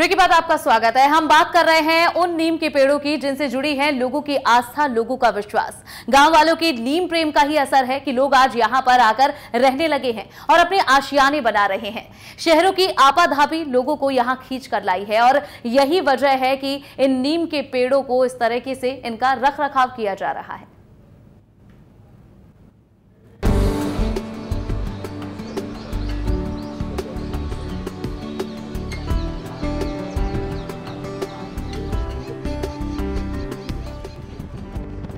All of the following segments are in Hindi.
ब्रेक के बाद आपका स्वागत है। हम बात कर रहे हैं उन नीम के पेड़ों की जिनसे जुड़ी है लोगों की आस्था, लोगों का विश्वास। गांव वालों की नीम प्रेम का ही असर है कि लोग आज यहां पर आकर रहने लगे हैं और अपने आशियाने बना रहे हैं। शहरों की आपाधापी लोगों को यहां खींच कर लाई है और यही वजह है कि इन नीम के पेड़ों को इस तरीके से इनका रख रखाव किया जा रहा है।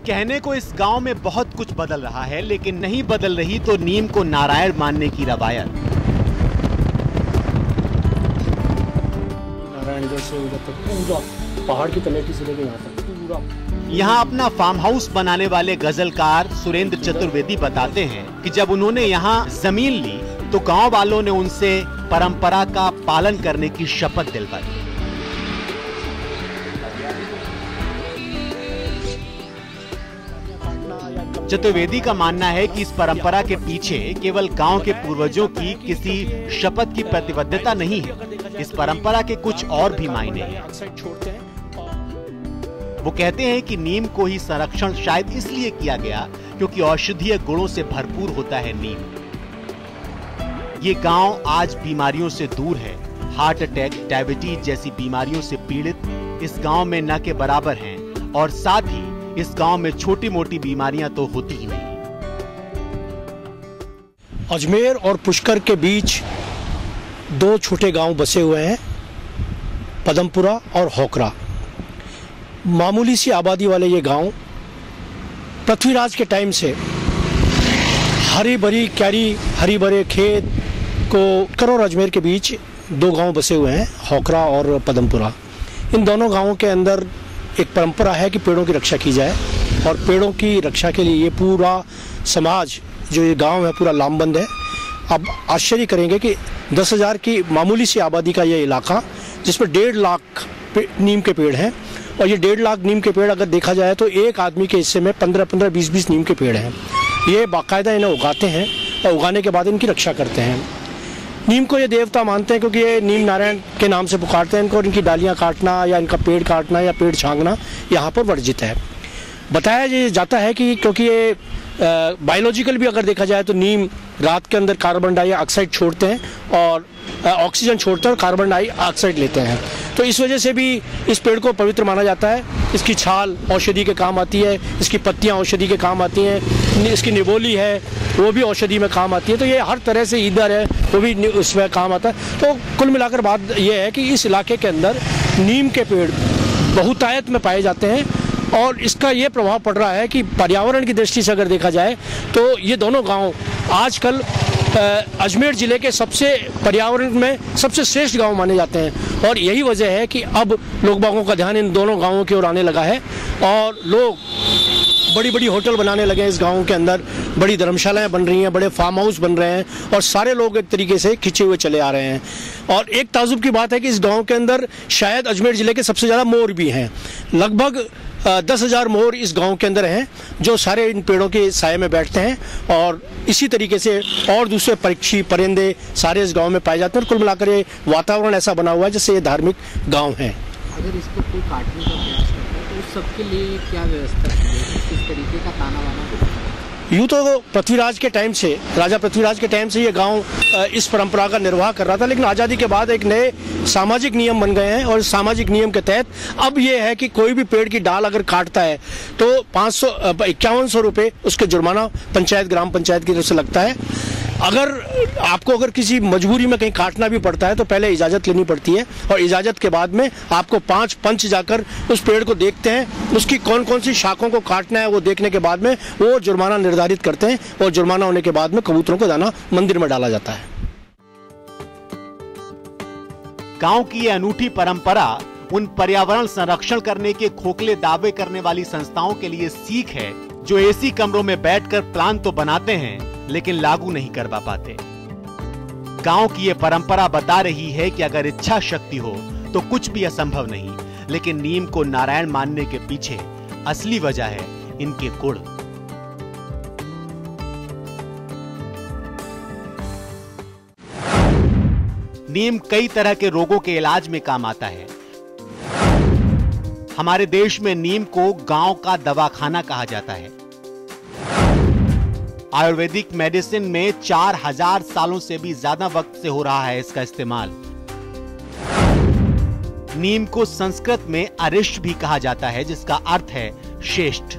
कहने को इस गांव में बहुत कुछ बदल रहा है, लेकिन नहीं बदल रही तो नीम को नारायण मानने की रवायत। नारायण इधर से उधर तक पूरा पहाड़ की तलहटी से लेकर यहाँ तक पूरा। यहाँ अपना फार्म हाउस बनाने वाले गजलकार सुरेंद्र चतुर्वेदी बताते हैं कि जब उन्होंने यहाँ जमीन ली तो गांव वालों ने उनसे परंपरा का पालन करने की शपथ दिलवाई। चतुर्वेदी का मानना है कि इस परंपरा के पीछे केवल गांव के पूर्वजों की किसी शपथ की प्रतिबद्धता नहीं है, इस परंपरा के कुछ और भी मायने हैं। वो कहते हैं कि नीम को ही संरक्षण शायद इसलिए किया गया क्योंकि औषधीय गुणों से भरपूर होता है नीम। ये गांव आज बीमारियों से दूर है। हार्ट अटैक, डायबिटीज जैसी बीमारियों से पीड़ित इस गांव में न के बराबर हैं और साथ ही इस गांव में छोटी मोटी बीमारियां तो होती ही नहीं। अजमेर और पुष्कर के बीच दो छोटे गांव बसे हुए हैं, पदमपुरा और होकरा। मामूली सी आबादी वाले ये गांव पृथ्वीराज के टाइम से हरी भरी क्यारी, हरी भरे खेत को कर और अजमेर के बीच दो गांव बसे हुए हैं, होकरा और पदमपुरा। इन दोनों गांवों के अंदर एक परंपरा है कि पेड़ों की रक्षा की जाए और पेड़ों की रक्षा के लिए ये पूरा समाज, जो ये गांव है, पूरा लामबंद है। अब आश्चर्य करेंगे कि 10,000 की मामूली सी आबादी का ये इलाका जिसमें 1.5 लाख नीम के पेड़ हैं और ये 1.5 लाख नीम के पेड़ अगर देखा जाए तो एक आदमी के हिस्से में 15-15, 20-20 नीम के पेड़ हैं। ये बाकायदा इन्हें उगाते हैं और उगाने के बाद इनकी रक्षा करते हैं। नीम को ये देवता मानते हैं क्योंकि ये नीम नारायण के नाम से पुकारते हैं इनको, और इनकी डालियाँ काटना या इनका पेड़ काटना या पेड़ छांगना यहाँ पर वर्जित है। बताया जाता है कि क्योंकि ये बायोलॉजिकल भी अगर देखा जाए तो नीम रात के अंदर कार्बन डाइऑक्साइड छोड़ते हैं और ऑक्सीजन छोड़ते हैं और कार्बन डाइऑक्साइड लेते हैं, तो इस वजह से भी इस पेड़ को पवित्र माना जाता है। इसकी छाल औषधि के काम आती है, इसकी पत्तियां औषधि के काम आती हैं, इसकी निबोली है वो भी औषधि में काम आती है। तो ये हर तरह से ईंधन है वो भी उसमें काम आता है। तो कुल मिलाकर बात ये है कि इस इलाके के अंदर नीम के पेड़ बहुतायत में पाए जाते हैं और इसका ये प्रभाव पड़ रहा है कि पर्यावरण की दृष्टि से अगर देखा जाए तो ये दोनों गांव आजकल अजमेर जिले के सबसे पर्यावरण में सबसे श्रेष्ठ गांव माने जाते हैं और यही वजह है कि अब लोग बागों का ध्यान इन दोनों गांवों की ओर आने लगा है और लोग बड़ी बड़ी होटल बनाने लगे हैं। इस गांव के अंदर बड़ी धर्मशालाएं बन रही हैं, बड़े फार्म हाउस बन रहे हैं और सारे लोग एक तरीके से खिंचे हुए चले आ रहे हैं। और एक ताजुब की बात है कि इस गांव के अंदर शायद अजमेर जिले के सबसे ज़्यादा मोर भी हैं। लगभग 10,000 मोर इस गांव के अंदर हैं जो सारे इन पेड़ों के साये में बैठते हैं और इसी तरीके से और दूसरे पक्षी, परिंदे सारे इस गांव में पाए जाते हैं। और कुल मिलाकर ये वातावरण ऐसा बना हुआ है जैसे ये धार्मिक गांव है। अगर इसको कोई काटने का प्रयास करता है तो उस सबके लिए क्या व्यवस्था है, किस तरीके का ताना बाना? यूँ तो पृथ्वीराज के टाइम से, राजा पृथ्वीराज के टाइम से ये गांव इस परंपरा का निर्वाह कर रहा था, लेकिन आज़ादी के बाद एक नए सामाजिक नियम बन गए हैं और इस सामाजिक नियम के तहत अब ये है कि कोई भी पेड़ की डाल अगर काटता है तो 5100 रुपये उसके जुर्माना पंचायत, ग्राम पंचायत की तरफ से लगता है। अगर किसी मजबूरी में कहीं काटना भी पड़ता है तो पहले इजाज़त लेनी पड़ती है और इजाज़त के बाद में आपको 5 पंच जाकर उस पेड़ को देखते हैं, उसकी कौन कौन सी शाखों को काटना है वो देखने के बाद में वो जुर्माना निर्धारित करते हैं और जुर्माना होने के बाद में कबूतरों को दाना मंदिर में डाला जाता है। गांव की ये अनूठी परंपरा उन पर्यावरण संरक्षण करने के खोखले दावे करने वाली संस्थाओं के लिए सीख है जो एसी कमरों में बैठकर प्लान तो बनाते हैं लेकिन लागू नहीं करवा पाते। गांव की ये परंपरा बता रही है कि अगर इच्छा शक्ति हो तो कुछ भी असंभव नहीं, लेकिन नीम को नारायण मानने के पीछे असली वजह है इनके गुण। नीम कई तरह के रोगों के इलाज में काम आता है। हमारे देश में नीम को गांव का दवाखाना कहा जाता है। आयुर्वेदिक मेडिसिन में 4000 सालों से भी ज्यादा वक्त से हो रहा है इसका इस्तेमाल। नीम को संस्कृत में अरिष्ट भी कहा जाता है, जिसका अर्थ है श्रेष्ठ।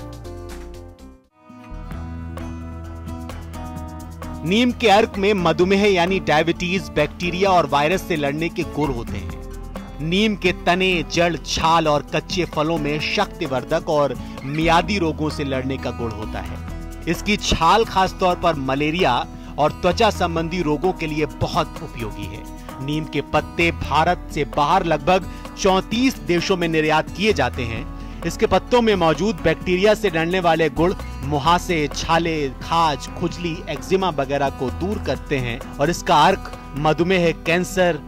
नीम के अर्क में मधुमेह यानी डायबिटीज, बैक्टीरिया और वायरस से लड़ने के गुण होते हैं। नीम के तने, जड़, छाल और कच्चे फलों में शक्तिवर्धक और मियादी रोगों से लड़ने का गुण होता है। इसकी छाल खासतौर पर मलेरिया और त्वचा संबंधी रोगों के लिए बहुत उपयोगी है। नीम के पत्ते भारत से बाहर लगभग 34 देशों में निर्यात किए जाते हैं। इसके पत्तों में मौजूद बैक्टीरिया से लड़ने वाले गुण मुहासे, छाले, खाज, खुजली, एक्जिमा वगैरह को दूर करते हैं और इसका अर्क मधुमेह, कैंसर,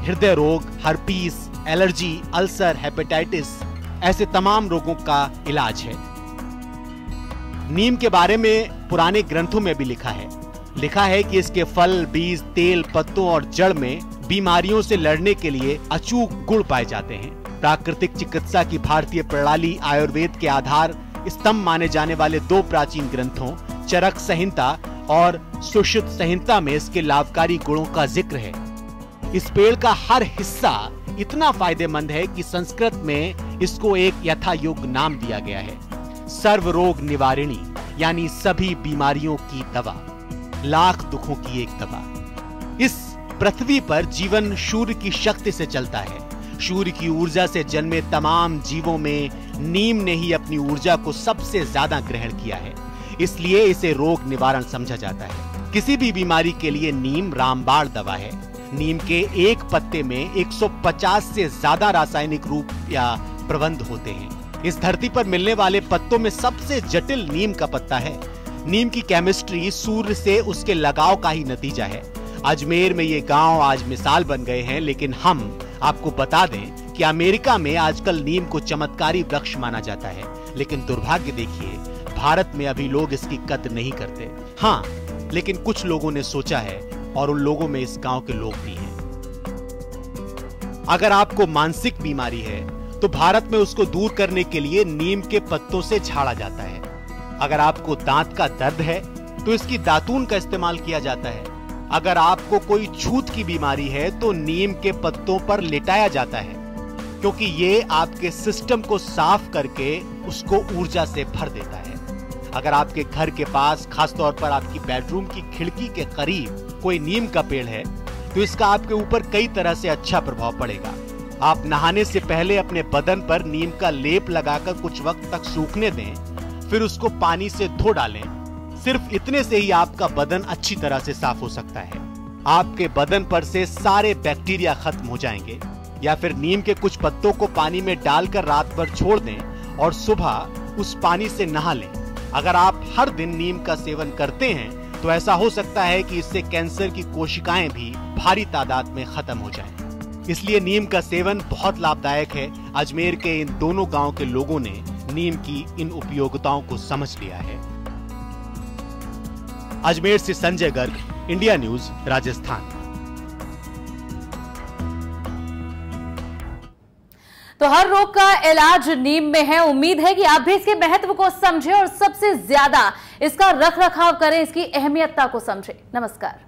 हृदय रोग, हर्पीस, एलर्जी, अल्सर, हेपेटाइटिस ऐसे तमाम रोगों का इलाज है। नीम के बारे में पुराने ग्रंथों में भी लिखा है कि इसके फल, बीज, तेल, पत्तों और जड़ में बीमारियों से लड़ने के लिए अचूक गुण पाए जाते हैं। प्राकृतिक चिकित्सा की भारतीय प्रणाली आयुर्वेद के आधार स्तंभ माने जाने वाले 2 प्राचीन ग्रंथों चरक संहिता और सुश्रुत संहिता में इसके लाभकारी गुणों का जिक्र है। इस पेड़ का हर हिस्सा इतना फायदेमंद है कि संस्कृत में इसको एक यथायोग्य नाम दिया गया है, सर्व रोग निवारिणी, यानी सभी बीमारियों की दवा, लाख दुखों की एक दवा। इस पृथ्वी पर जीवन सूर्य की शक्ति से चलता है। सूर्य की ऊर्जा से जन्मे तमाम जीवों में नीम ने ही अपनी ऊर्जा को सबसे ज्यादा ग्रहण किया है, इसलिए इसे रोग निवारण समझा जाता है। किसी भी बीमारी के लिए नीम रामबाण दवा है। नीम के एक पत्ते में 150 से ज्यादा रासायनिक रूप या प्रबंध होते हैं। इस धरती पर मिलने वाले पत्तों में सबसे जटिल नीम का पत्ता है। नीम की केमिस्ट्री सूर्य से उसके लगाव का ही नतीजा है। अजमेर में ये गांव आज मिसाल बन गए हैं, लेकिन हम आपको बता दें कि अमेरिका में आजकल नीम को चमत्कारी वृक्ष माना जाता है, लेकिन दुर्भाग्य देखिए भारत में अभी लोग इसकी कद्र नहीं करते। हाँ, लेकिन कुछ लोगों ने सोचा है और उन लोगों में इस गांव के लोग भी हैं। अगर आपको मानसिक बीमारी है तो भारत में उसको दूर करने के लिए नीम के पत्तों से झाड़ा जाता है। अगर आपको दांत का दर्द है तो इसकी दातून का इस्तेमाल किया जाता है। अगर आपको कोई छूत की बीमारी है तो नीम के पत्तों पर लिटाया जाता है, क्योंकि ये आपके सिस्टम को साफ करके उसको ऊर्जा से भर देता है। अगर आपके घर के पास, खासतौर पर आपकी बेडरूम की खिड़की के करीब कोई नीम का पेड़ है तो इसका आपके ऊपर कई तरह से अच्छा प्रभाव पड़ेगा। आप नहाने से पहले अपने बदन पर नीम का लेप लगाकर कुछ वक्त तक सूखने दें, फिर उसको पानी से धो डालें। सिर्फ इतने से ही आपका बदन अच्छी तरह से साफ हो सकता है। आपके बदन पर से सारे बैक्टीरिया खत्म हो जाएंगे। या फिर नीम के कुछ पत्तों को पानी में डालकर रात भर छोड़ दें और सुबह उस पानी से नहा लें। अगर आप हर दिन नीम का सेवन करते हैं तो ऐसा हो सकता है कि इससे कैंसर की कोशिकाएं भी भारी तादाद में खत्म हो जाएं। इसलिए नीम का सेवन बहुत लाभदायक है। अजमेर के इन दोनों गांव के लोगों ने नीम की इन उपयोगिताओं को समझ लिया है। अजमेर से संजय गर्ग, इंडिया न्यूज, राजस्थान। तो हर रोग का इलाज नीम में है। उम्मीद है कि आप भी इसके महत्व को समझें और सबसे ज्यादा इसका रखरखाव करें, इसकी अहमियतता को समझें। नमस्कार।